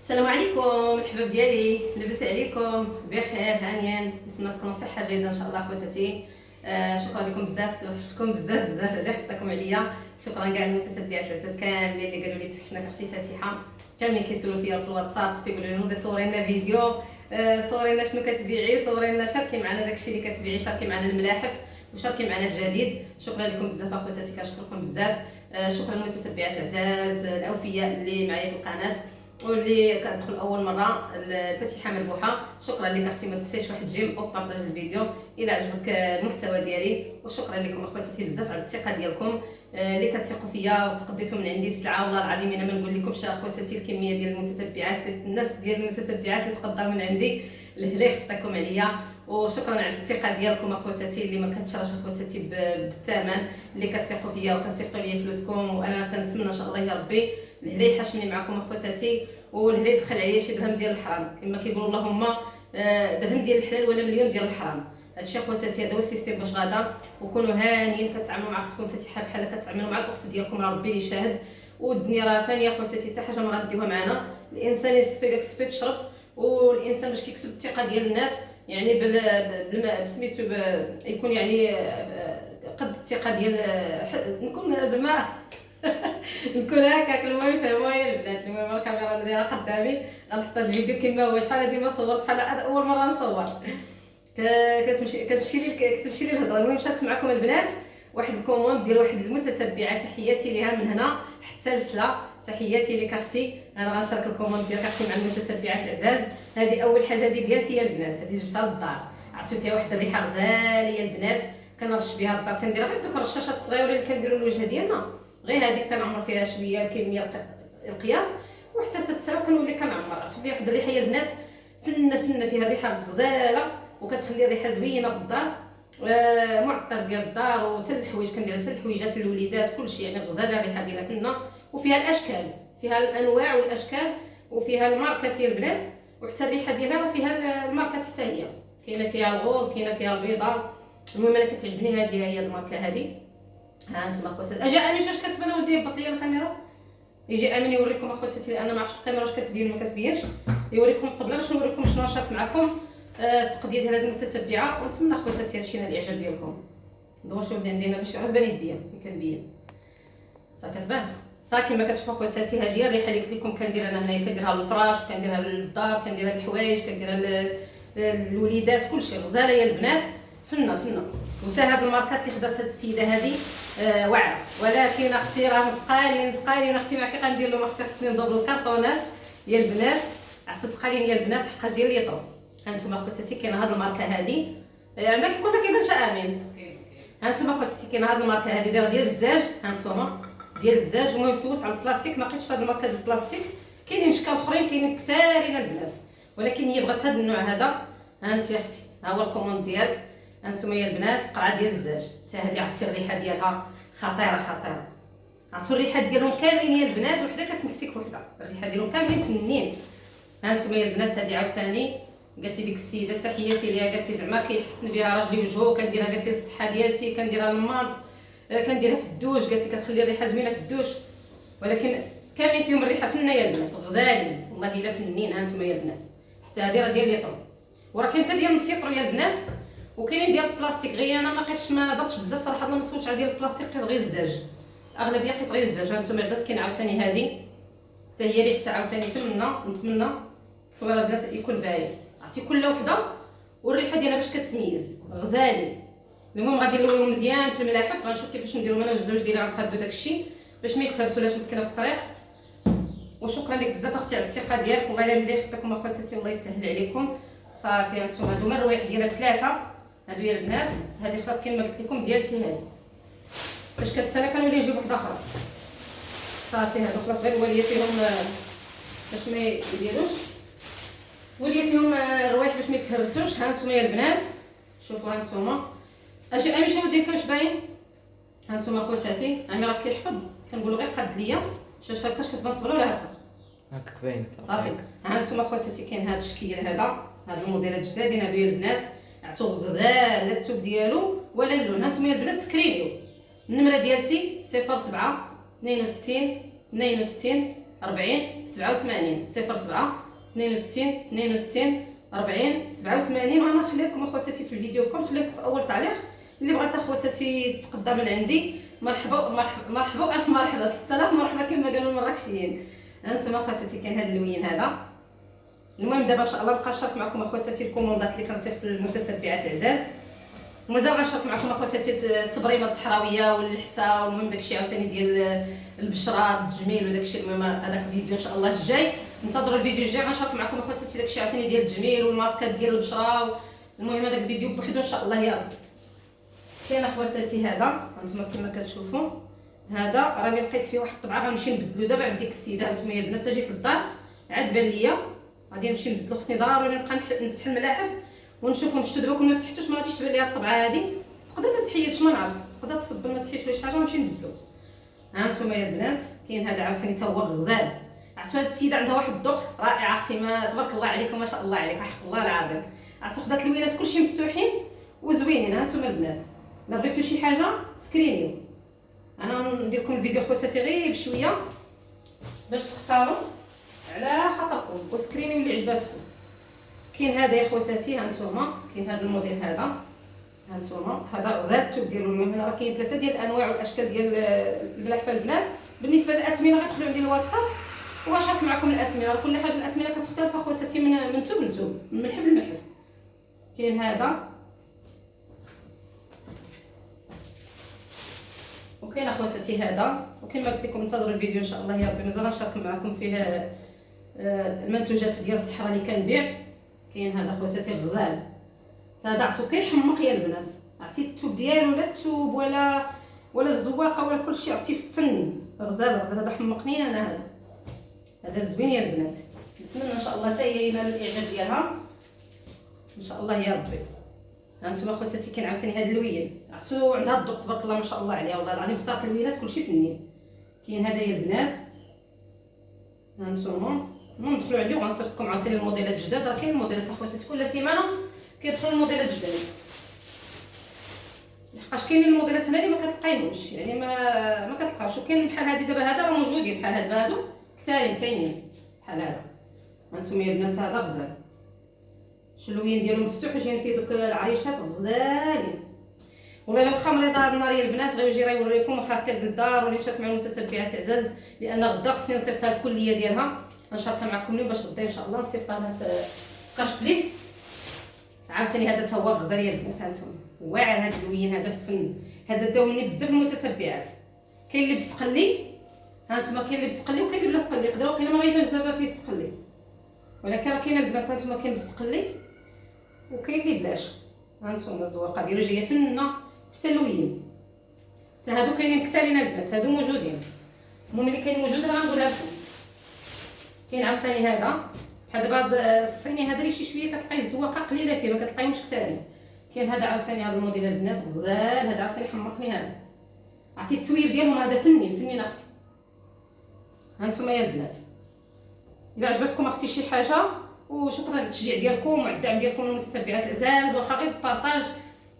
السلام عليكم الحباب ديالي، لاباس عليكم؟ بخير هانيين، نتمنى تكونوا صحه جيده ان شاء الله خواتاتي. شكرا لكم بزاف، وحشتكم بزاف اللي خطاكم عليا. شكرا كاع المتتبعات العزاز كاملين اللي قالوا لي توحشنا كاختي فاتحه، كاملين كيسولوا فيا في الواتساب تيقولوا لي نوضي صوري لنا فيديو، صوري لنا شنو كتبيعي، صوري لنا شاركي معنا داكشي اللي كتبيعي، شاركي معنا الملاحف وشاركي معنا الجديد. شكرا لكم بزاف اخواتاتي، كنشكركم بزاف. شكرا للمتتبعات العزاز الاوفياء اللي معايا في القناه واللي كتدخل اول مره الفاتحه مربوحه. شكرا لك اختي، ما تنسيش واحد جيم او بارطاج الفيديو الى عجبك المحتوى ديالي. وشكرا لكم اخواتاتي بزاف على الثقه ديالكم اللي كتثقوا فيا وتقديتوا من عندي السلعه. والله العظيم انا ما نقول لكمش اخواتاتي الكميه ديال المتتبعات، الناس ديال المتتبعات اللي تقدروا من عندي، اللي يخطيكم عليا. وشكرا على الثقه ديالكم اخواتاتي اللي ما كتشراش اخواتاتي بالثمن، اللي كتثقوا فيا وكتصيفطوا لي فلوسكم. وانا كنتمنى ان شاء الله يا ربي الهلا يحشني معكم اخواتاتي، والهلا يدخل عليا شي درهم ديال الحرام كما كيقولوا اللهم درهم ديال الحلال ولا مليون ديال الحرام. هادشي اخواتاتي هذا هو السيستيم باش غادا. وكونوا هانيين كتعاملوا مع اختكم فاتحه بحال كتعاملوا مع الاخت ديالكم، راه ربي اللي شاهد. والدنيا راه فانيه اخواتاتي، حتى حاجه ما غاديوها معنا. الانسان يصفي تشرب، والانسان باش كيكسب الثقه ديال الناس يعني بسميتو يكون يعني قد الثقه ديال نكون زعما نكون هكاك. المهم فهموا يا البنات، المهم الكاميرا دايره قدامي غنحط هذا الفيديو كما هو. شحال هادي ما صورت، بحال اول مره نصور. كتمشي لي الهضره. المهم شاركت معكم البنات واحد الكوموند ديال واحد المتتبعه، تحياتي ليها من هنا حتى لسلا. تحياتي لك اختي، انا غنشارك الكوموند ديالك اختي مع المتتبعات العزاز. هذه اول حاجه ديالتي يا البنات، هذه جبتها للدار، عرفتوا فيها واحد الريحه غزاله يا البنات. كنرش بها الدار، كنديرها غير دوك الرشاشات الصغيره اللي كنديروا للوجه ديالنا، غير هذيك كنعمر فيها شويه الكميه القياس وحتى تتساوى كنولي كنعمر. عرفتوا فيها واحد الريحه يا البنات فنه فيها الريحه غزاله، وكتخلي الريحه زوينه في الدار. معطر ديال الدار وحتى الحوايج كنديرها، حتى الحويجات الوليدات كلشي يعني غزاله الريحه ديالها فنه. وفيها الاشكال، فيها الانواع والاشكال، وفيها الماركات يا البنات، وحتى الريحه ديالها راه فيها الماركات حتى هي، كاينه فيها الغوز، كاينه فيها البيضاء. المهم انا كتعجبني هذه، هي الماركه هذه. ها انتم اخواتاتي، اجا امين جاش كتبان ولدي يهبط ليا الكاميرا، يجي امين يوريكم اخواتاتي لان ما عرفتش الكاميرا واش كتبين ولا ما كتبينش. يوريكم الطبله باش نوريكم شنو نشارك معكم التقضيه ديال هذه المتتبعه. ونتمنى اخواتاتي هادشي نال الاعجاب ديالكم. دابا شوف اللي عندنا باش غتبان يديا ملي كنبين صافي كتبان صافي كما كتشوفوا اخواتاتي. هذه الريحه اللي قلت لكم كنديرها انا هنايا، كنديرها للفراش، كنديرها للدار، كنديرها للحوايج، كنديرها للوليدات، كلشي غزاله يا البنات فنه. وتا هاد الماركات اللي خدات هاد السيده هذه واعره، ولكن اختي راه تقالين اختي. ما كي غندير لهم اختي خصني نضرب الكرطونات يا البنات، حتى تقالين يا البنات الحقاش ديال اليطرو. ها انتم اخواتاتي كاينه هاد الماركه هذه عندك يكون ما كيبانش امين. ها انتم اخواتاتي كاينه هاد الماركه هذه دايره ديال الزاج، ها انتم ديال الزاج. المهم سولت على البلاستيك ما لقيتش في هاد الماركه ديال البلاستيك، كاينين اشكال اخرين كاينين كثارين البنات، ولكن هي بغات هاد النوع هذا. ها انت يا اختي، ها هو الكوموند ديالك. انتم يا البنات قرعه ديال الزاج، حتى هذه عرفتي الريحه ديالها خطيره. عرفتوا الريحه ديالهم كاملين يا البنات، وحده كتمسك في وحده، الريحه ديالهم كاملين فنين. ها انتم يا البنات، هذه عاوتاني قالت لي ديك السيده تحياتي ليها، قالت لي زعما كيحسن بها راجلي وجهو، كنديرها قالت لي الصحه ديالتي، كنديرها للمرض، كنديرها في الدوش، قالت لي كتخلي الريحه زوينه في الدوش. ولكن كاملين فيهم الريحه فنه يا البنات غزالين والله الا فنين. ها انتم يا البنات، حتى هذه راه ديال اليطرو، وراه كاين حتى ديال السيطرو يا البنات، وكاينين ديال البلاستيك. غير انا ما لقيتش، ما درتش بزاف صراحه، ما سولتش على ديال البلاستيك، قيت غير الزاج، اغلبيه قيت غير الزاج. ها انتم البنات كاين عاوتاني هذه حتى هي ريحتها عاوتاني فنه. نتمنى التصويره البنات يكون باين، عرفتي كل وحده والريحه ديالها باش كتميز غزالين. المهم غادي نلويهم مزيان في الملاحف، غنشوف كيفاش نديرهم انا والزوج ديالي، غنقادو داكشي باش ما يتهرسولاش مسكينه في الطريق. وشكرا لك بزاف اختي على الثقه ديالك، والله الا اللي يخطيكم اخواتاتي الله يسهل عليكم. صافي هانتوما هادو الروايح ديالها بثلاثه، هادو يا البنات. هذه خلاص كاين ما قلت لكم ديالتي هذه، باش كتسالى كنولي نجيب وحده اخرى. صافي هادو خلاص غير وليا فيهم باش ما يديروش، وليا فيهم الروايح باش ما يتهرسوش. هانتوما يا البنات شوفوا، هانتوما اجي امي شنو دير واش باين. هانتوما خواتاتي عمي راه كيحفظ، كنقولوا غير قاد ليا شاش هكاش كتبان قبله ولا هكا هاك باين صافي. هانتوما خواتاتي كاين هذا الشكل هذا، هاد الموديلات جدادين هادو يا البنات، عرفتو غزال لا الثوب ديالو ولا اللون. هانتوما يا البنات سكرينيو النمره ديالتي 07 62 62 40 87 07 62 62 40 87. وانا نخلي لكم اخواتاتي في الفيديو كل، نخلي لكم في اول تعليق اللي بغات اخواتاتي تقدم من عندي. مرحبا مرحبا مرحبا الف مرحبا، 6000 مرحبا كما قالوا المراكشيين. هانتوما اخواتاتي كاين هذا اللوين هذا. المهم دابا ان شاء الله نبقى نشارك معكم اخواتاتي الكوموندات اللي كنصيفط للمتتبعات العزاز، ومازال غنشارك معكم اخواتاتي التبريمه الصحراويه واللحسه، والمهم داكشي عاوتاني ديال البشره التجميل وداكشي. المهم هذاك الفيديو ان شاء الله الجاي، انتظروا الفيديو الجاي غنشارك معكم اخواتاتي داكشي عاوتاني ديال التجميل والماسكات ديال البشره. المهم هذاك الفيديو بوحدو ان شاء الله يا رب. كاين اخواتاتي هذا هانتوما كما كتشوفوا، هذا راني لقيت فيه واحد الطبعه غنمشي نبدلو دابا عند ديك السيده. هانتوما يا البنات جيت للدار عاد بان ليا غادي نمشي نبدلو، خصني ضروري نبقى نفتح الملاحف ونشوفهم. شفتو دابا كون ما فتحتوش ما غاديش تبان ليا الطبعه هذه، تقدر ما تحيدش ما نعرف، تقدر تصب ما تحيدش ولا شي حاجه ونمشي نبدلو. ها انتم يا البنات كاين هذا عاوتاني تا هو غزال. عرفتوا هاد السيده عندها واحد الذوق رائع اختي، ما تبارك الله عليكم ما شاء الله عليك حق الله العظيم. عرفتوا خدات الوينات كلشي مفتوحين وزوينين. ها انتم البنات الا بغيتو شي حاجه سكرينيو، انا ندير لكم الفيديو خواتاتي غير بشويه باش تختاروا على خاطركم وسكرينيو اللي عجباتكم. كاين هذا يا خواتاتي، ها انتم كاين هذا الموديل هذا، ها انتم هذا غزال التوب ديالو. المهم هنا راه كاين 3 ديال الانواع والاشكال ديال الملاحفه البنات. بالنسبه للاثمنه غتدخلوا عندي الواتساب وغنشارك معكم الاثمنه، راه كل حاجه الاثمنه كتختلف اخواتاتي من توب لتوب، من ملحف لملحف. كاين هذا وكاين اخواتاتي هذا، وكما قلت لكم انتظروا الفيديو ان شاء الله يا ربي، مازال غنشارك معكم فيه المنتوجات ديال الصحراء اللي كنبيع. كاين هذا اخواتاتي غزال، هذا عرفتو كيحمق يا البنات. عرفتي التوب ديالو لا التوب ولا الزواقه ولا كلشي، عرفتي فن. غزال هذا حمقني انا. هذا زوين يا البنات، نتمنى ان شاء الله حتى هي ينال الاعجاب ديالها ان شاء الله يا ربي. ها انتم اخواتاتي كاين عاوتاني هاد اللوين، عرفتو عندها الذوق تبارك الله ما شاء الله عليها، والله العظيم اختارت اللوينات كلشي فنين. كاين هذا يا البنات، ها انتم ندخلوا عندي وغنصيفط لكم عاوتاني الموديلات الجداد. راه كاين الموديلات اخواتاتي كل سيمانه كيدخلوا الموديلات الجداد، لحقاش كاينين الموديلات هنا اللي ما كتلقايهمش، يعني ما كتلقاوش. وكاين بحال هادي دابا هذا راه موجودين بحال هادو كثارين كاينين بحال هذا. هانتوما يا البنات هذا غزال، الشلوين ديالو مفتوح وجايين فيه دوك العريشات غزالين. والله الا واخا مريضه هاد النهار يا البنات غير يجي راه يوريكم واخا هكا للدار ولا نشارك مع المتتبعات العزاز، لان غدا خصني نصيفطها الكليه ديالها نشاركها معكم اليوم باش غدا ان شاء الله نصيفطها لهاد كاش بليس. عاوتاني هذا تا هو غزال يا البنات. هانتوما واعر هاد اللوين هذا فن، هذا داو مني بزاف المتتبعات. كاين اللي بالسقلي، هانتوما كاين اللي بالسقلي وكاين اللي بلا سقلي، يقدر وقيلا ما غيبانش دابا فيه السقلي، ولكن راه كاين البنات هانتوما كاين بالسقلي وكاين اللي بلاش. هانتوما الزواقه ديالو جايه فنه حتى اللوين، حتى هادو كاينين كثارين البنات، هادو موجودين. المهم اللي كاين موجود راه غنقولها لكم. كاين عاوتاني هذا بحال دابا الصيني هذا اللي شي شويه كتلقاي الزواقه قليله فيه ما كتلقايهمش كثارين. كاين هذا عاوتاني هذا الموديل البنات غزال، هذا عاوتاني حمقني. هذا عرفتي التويب ديالهم هذا فنين اختي. هانتوما يا البنات الا عجبتكم اختي شي حاجه، وشكرا على التشجيع ديالكم وعلى الدعم ديالكم المتتبعات العزاز. واخا غير بارطاج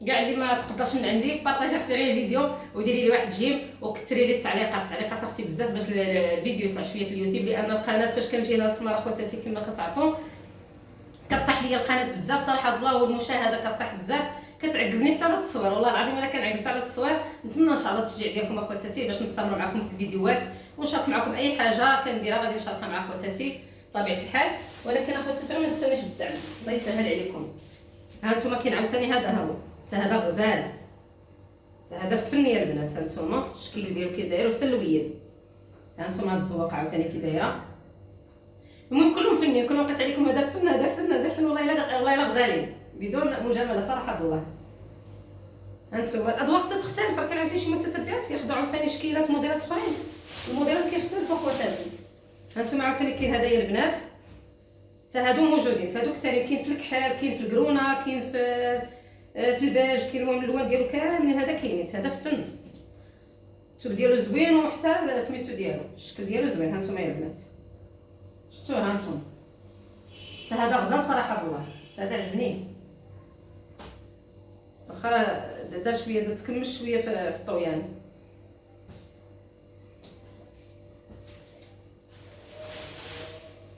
كاع اللي ما تقدرش من عندي بارطاجي اختي غير الفيديو وديري لي واحد جيم وكثري لي التعليقات اختي بزاف باش الفيديو يطلع شويه في اليوتيوب، لان القناه فاش كنجي لها تما اخواتاتي كما كتعرفوا كطيح ليا القناه بزاف صراحه الله، والمشاهده كطيح بزاف كتعكزني حتى على التصوير. والله العظيم الا كنعكز على التصوير. نتمنى ان شاء الله التشجيع ديالكم اخواتاتي باش نستمر معكم في الفيديوهات ونشارك معكم اي حاجه كنديرها غادي نشاركها مع اخواتاتي بطبيعه الحال. ولكن اخواتاتي ما تنساونيش بالدعم الله يسهل عليكم. ها انتم كاين عاوتاني هذا هو حتى هذا غزال، حتى هذا فن يا البنات. ها انتم الشكل ديالو كي داير حتى اللوين. ها انتم هاد الزواقه عاوتاني كي دايره. المهم كلهم فنين، كل وقت عليكم هذا فن هذا فن هذا فن. والله الا غزالين بدون مجامله صراحه الله. هانتوما الاذواق تختلف، راه كان عاوتاني شي متتبعات كياخذوا عاوتاني شكيلات موديلات اخرين، الموديلات كيختلفوا اخواتاتي. هانتوما عاوتاني كاين هدايا البنات حتى هادو موجودين، حتى هادو كثارين، كاين في الكحل كاين في الكرونه كاين في الباج، كاين المهم الالوان ديالو كاملين هذا كاينين. هذا فن التوب ديالو زوين وحتى سميتو ديالو الشكل ديالو زوين. هانتوما يا البنات شفتوه هانتوما حتى هذا غزال صراحه الله، هذا عجبني واخا دار شويه تكمل شويه في الطويان.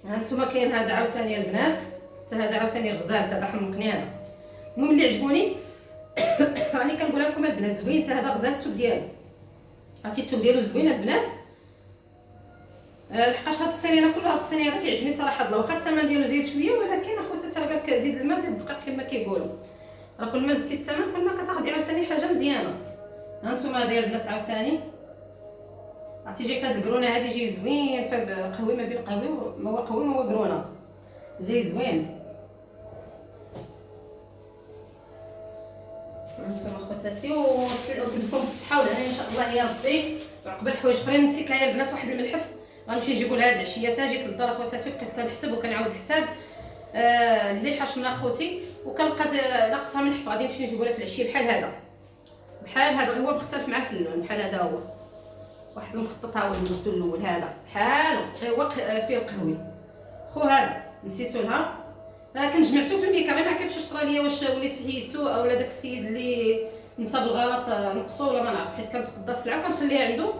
ها انتم كاين هذا عاوتاني البنات، حتى هذا عاوتاني الغزال، هذا حمقني هذا. المهم اللي عجبوني راني كنقولها لكم البنات زوين، حتى هذا غزال الثوب ديالو، عرفتي الثوب ديالو زوين البنات. لحقاش هاد السنينه كلها، هاد السنينه كيعجبني صراحه الله، واخا الثمن ديالو زايد شويه، ولكن اخواتي راه قالك زيد الماء زيد الدقيق كما كيقولوا، راه كل ما زدتي الثمن كل ما كتاخدي عاوتاني حاجه مزيانه. ها نتوما داير البنات عاوتاني، عرفتي جاي فهاد القرونه هادي جاي زوين، قهوي ما بين قهوي ما هو قهوي ما هو قرونه، جاي زوين. هانتوما اخواتاتي وتلبسوا بالصحه والهنا ان شاء الله يا ربي. وعقبال حوايج اخرين نسيت لها البنات واحد الملحف غنمشي نجيبو لها هاد العشيه، تا جيت للدار اخواتاتي بقيت كنحسب وكنعاود الحساب اللي حاش من خوتي، وكنلقى ناقصها ملحف غادي نمشي نجيبو لها في العشيه. بحال هذا هو مختلف مع اللون، بحال هذا هو واحد المخطط، ها هو المسول الاول هذا بحالو هو فيه القهوي. خو هذا نسيتو لها، كان جمعتو في الميكا، ما كيفاش شرا ليا، واش وليت حيدتو او داك السيد اللي نصاب الغلط نقصو ولا ما نعرف، حيت كنتقضى السلعه وكنخليها عنده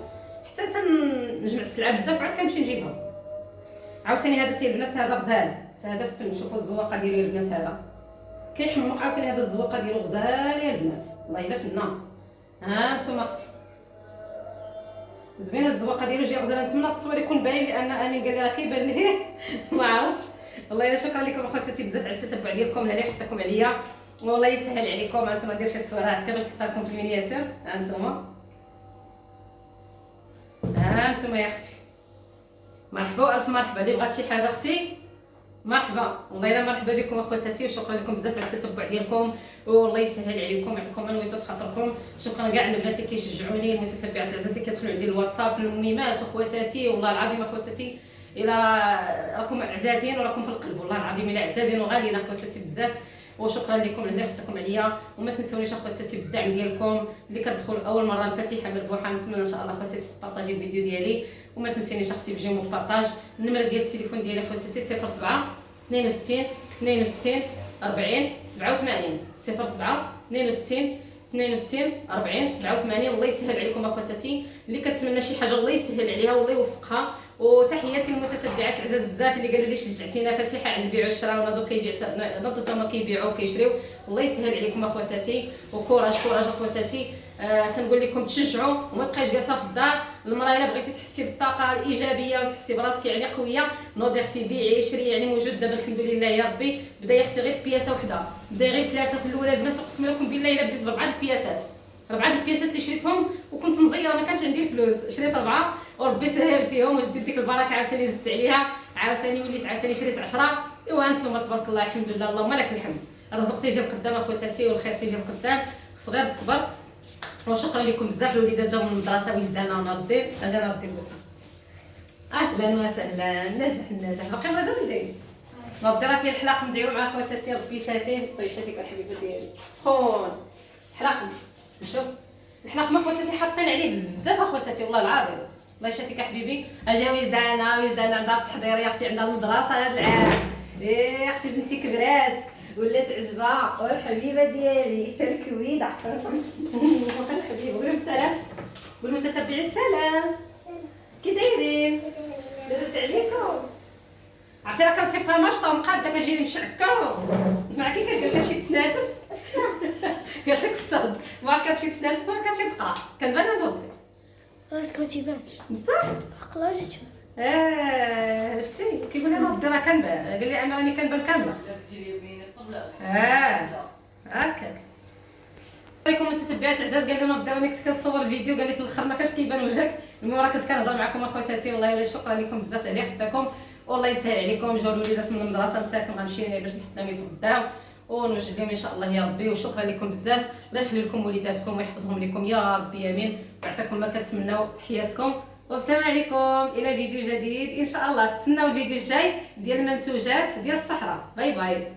حتى تنجمع السلعه بزاف وعاد كنمشي نجيبها. عاوتاني هذا تي البنات هذا غزال، حتى هذا فن. شوفوا الزواقه ديالو البنات، هذا كيحمق عاوتاني، هذا الزواقه ديالو غزال يا البنات، والله الا فنان. ها نتوما اختي زوينه الزواقه ديالو، جاي غزال. نتمنى التصوير يكون باين لان امين قال لي راه كيبان ليه ما عرفتش. والله الا شكرا لكم اخواتاتي بزاف على التتبع ديالكم، اللي حطيتكم عليا، والله يسهل عليكم. هانتوما ندير شي تصويره هكا باش تلقى لكم في المينياتور. هانتوما يا اختي مرحبا الف مرحبا، اللي بغات شي حاجه اختي مرحبا، والله الا مرحبا بكم اخواتاتي، وشكرا لكم بزاف على التتبع ديالكم، والله يسهل عليكم ويعطيكم الويسو بخاطركم. شكرا كاع البنات اللي كيشجعوني، المتتبعات العزاز اللي كيدخلوا عندي الواتساب، الميمات اخواتاتي، والله العظيم اخواتاتي الى راكم عزازين وراكم في القلب، والله العظيم الى عزازين وغاليين اخواتاتي بزاف. وشكرا لكم اللي خدتكم عليا، وما تنسونيش اخواتاتي بالدعم ديالكم، اللي كتدخلوا اول مره الفاتحه من البوحه. نتمنى ان شاء الله اخواتاتي تبارطاجي الفيديو ديالي، وما تنسينيش اختي بجيم وبارطاج. النمره ديال التليفون ديالي اخواتاتي 07 62 62 40 87 07 62 62 40 87. الله يسهل عليكم اخواتاتي، اللي كتمنى شي حاجه الله يسهل عليها والله يوفقها. وتحياتي للمتتبعات العزاز بزاف اللي قالوا لي شجعتينا فاتحه على البيع والشراء، وناضو ناضو تما كيبيعوا وكيشريو. الله يسهل عليكم اخواتاتي، وكوراج اخواتاتي. كنقول لكم تشجعوا وما تبقايش جالسه في الدار. المراه الا بغيتي تحسي بالطاقه الايجابيه وتحسي براسك يعني قويه، نوضي اختي بيعي شري، يعني موجود دابا الحمد لله يا ربي. بدا يا اختي غير بياسه وحده، بدا غير ثلاثه في الاولى البنات، اقسم لكم بالله الا بديت بربعه البياسات، ربعه البياسات اللي شريتهم وكنت مزيره ما كانش عندي الفلوس، شريت ربعه وربي سهل فيهم وجدت ديك البركه. عاوتاني زدت عليها، عاوتاني وليت عاوتاني شريت 10. ايوا انتم تبارك الله الحمد لله اللهم لك الحمد. الرزق تيجي لقدام اخواتاتي والخير تيجي لقدام، خص غير الصبر. وشكرا لكم بزاف. الوليدات جاو من المدرسه وجدانا وناضين، اجا ناضي البصره. اهلا وسهلا، ناجح باقي ما ولدي ناضي. راه فيه الحلاق ندعيو مع خواتاتي ربي يشافيه. الله يشافيك الحبيبه ديالي، سخون حلاق. نشوف الحلاق ما خواتاتي حاطين عليه بزاف اخواتاتي والله العظيم. الله يشافيك حبيبي. اجا ولدانا عندها التحضير يا اختي، عندها المدرسه هذا العام. ايه اختي بنتي كبرات ولات عزبه، والحبيبه ديالي الكويده الحبيبه. قولوا السلام، قولوا متتبعين السلام، كي دايرين؟ لاباس عليكم؟ عرفتي راه كنصيفطها ماشطه ومقاده كنجي مشعكه مع كي كدير شي تناتف قالت لك الصاد ما عرفتش كتمشي تناتف ولا كتمشي تقرا، كنبان انا نوضي راسك ما تيبانش بصح عقله جات. شتي كيقول انا نوضي راه كنبان، قال لي انا راني كنبان كامله. هكاك. عليكم المتتبعات العزاز، قال لي نوضي راني كنت كنصور الفيديو، قال لي في الاخر ما كانش كيبان وجهك. المهم راه كنت كنهضر معكم اخواتاتي، والله الا شكرا لكم بزاف على خدمتكم، والله يسهل عليكم. جاو الوليدات من المدرسه مساكن غنمشي باش نحط لهم يتغداو ونوجد لهم ان شاء الله يا ربي. وشكرا لكم بزاف، الله يخلي لكم وليداتكم ويحفظهم لكم يا ربي امين، ويعطيكم ما كتمناو حياتكم. والسلام عليكم الى فيديو جديد ان شاء الله. تسناو الفيديو الجاي ديال المنتوجات ديال الصحراء. باي باي.